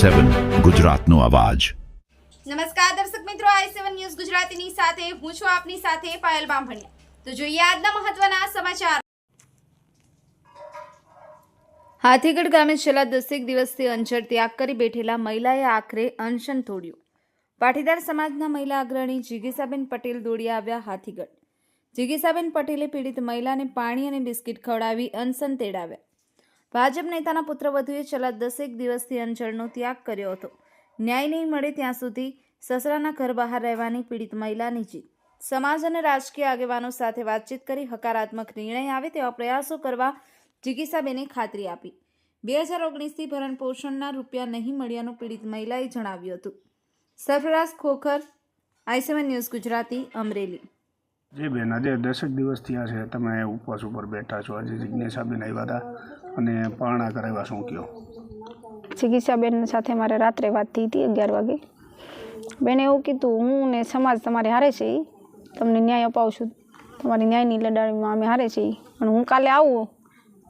i7 ગુજરાતનો અવાજ। નમસ્કાર દર્શક મિત્રો, i7 ન્યૂઝ ગુજરાતીની સાથે હું છું આપની સાથે પાયલ બામભણિયા। તો જોઈએ આજના મહત્વના સમાચાર। હાથીગઢ ગામે છેલ્લા 10 દિવસથી અંજર ત્યાગ કરી બેઠેલા મહિલાએ આખરે અનશન તોડ્યું। પાટીદાર સમાજના મહિલા અગ્રણી જિગીસાબેન પટેલ દોડી આવ્યા હાથીગઢ। જિગીસાબેન પટેલે પીડિત મહિલાને પાણી અને બિસ્કિટ ખવડાવી અનશન તેડાવ્યા। ભાજપ નેતાના પુત્રવધુએ છેલ્લા 10 દિવસથી અંજરનો ત્યાગ કર્યો હતો। ન્યાય નહીં મળે ત્યાં સુધી સસરાના ઘર બહાર રહેવાની પીડિત મહિલાની જીત। સમાજ અને રાજકીય આગેવાનો સાથે વાતચીત કરી હકારાત્મક નિર્ણય આવે તેવા પ્રયાસો કરવા જિગીસાબેને ખાતરી આપી। 2019થી ભરણ પોષણના રૂપિયા નહીં મળ્યાનું પીડિત મહિલાએ જણાવ્યું હતું। Sarfaraz Khokhar, i7 news Gujarati, Amreli. જી બેન, આજે 10 દિવસ થયા છે તમે ઉપવાસ ઉપર બેઠા છો। આજે જિજ્ઞાસાબેન આવ્યા હતા અને પારણા કરાવ્યા, શું કહો? જિગીસાબેન સાથે મારે રાત્રે વાત થઈ હતી 11 વાગે। બેને એવું કીધું, હું ને સમાજ તમારે હારે છે, તમને ન્યાય અપાવશું, તમારી ન્યાયની લડાઈમાં અમે હારે છીએ અને હું કાલે આવું।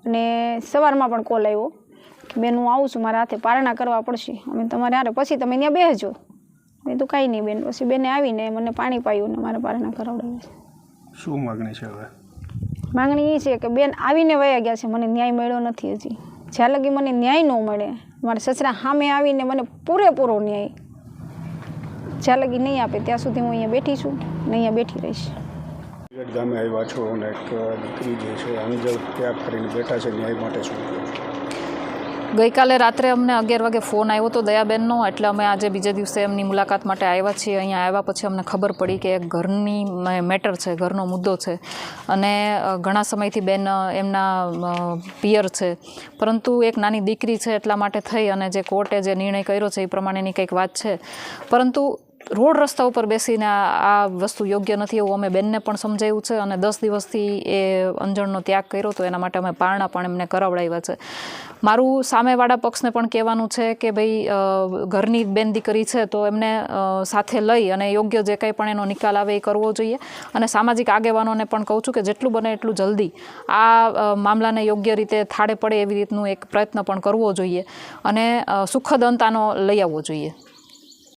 અને સવારમાં પણ કોલ આવ્યો કે બેન હું આવું છું, મારા હાથે પારણા કરવા પડશે, અમે તમારે હારે પછી તમે ત્યાં બેસજો। મેં તો કાંઈ નહીં બેન। પછી બેને આવીને મને પાણી પાયું ને મારે પારણા કરાવડાવ્યા છે। શું માગણી છે હવે? માગણી એ છે કે બેન આવીને વયા ગયા છે, મને ન્યાય મળ્યો નથી હજી। જ્યાં લગી મને ન્યાય ન મળે, મારા સસરા સામે આવીને મને પૂરેપૂરો ન્યાય જ્યાં લગી નહીં આપે ત્યાં સુધી હું અહીંયા બેઠી છું ને અહીંયા બેઠી રહીશ। ગામે આવ્યા છો અને એક દીકરી જે છે અંજર ત્યાગ કરીને બેઠા છે, ન્યાય માટે શું કહો? ગઈકાલે રાત્રે અમને 11 વાગે ફોન આવ્યો હતો દયાબેનનો, એટલે અમે આજે બીજા દિવસે એમની મુલાકાત માટે આવ્યા છીએ। અહીંયા આવ્યા પછી અમને ખબર પડી કે એક ઘરની મેટર છે, ઘરનો મુદ્દો છે અને ઘણા સમયથી બેન એમના પિયર છે, પરંતુ એક નાની દીકરી છે એટલા માટે થઈ અને જે કોર્ટે જે નિર્ણય કર્યો છે એ પ્રમાણેની કંઈક વાત છે, પરંતુ રોડ રસ્તા ઉપર બેસીને આ વસ્તુ યોગ્ય નથી એવું અમે બેનને પણ સમજાવ્યું છે અને 10 દિવસથી એ અંજણનો ત્યાગ કર્યો તો એના માટે અમે પારણા પણ એમને કરાવડાવ્યા છે। મારું સામેવાળા પક્ષને પણ કહેવાનું છે કે ભાઈ ઘરની બેન દીકરી છે તો એમને સાથે લઈ અને યોગ્ય જે કંઈ પણ એનો નિકાલ આવે એ કરવો જોઈએ અને સામાજિક આગેવાનોને પણ કહું છું કે જેટલું બને એટલું જલ્દી આ મામલાને યોગ્ય રીતે થાળે પડે એવી રીતનું એક પ્રયત્ન પણ કરવો જોઈએ અને સુખદ અંત આનો લઈ આવવો જોઈએ।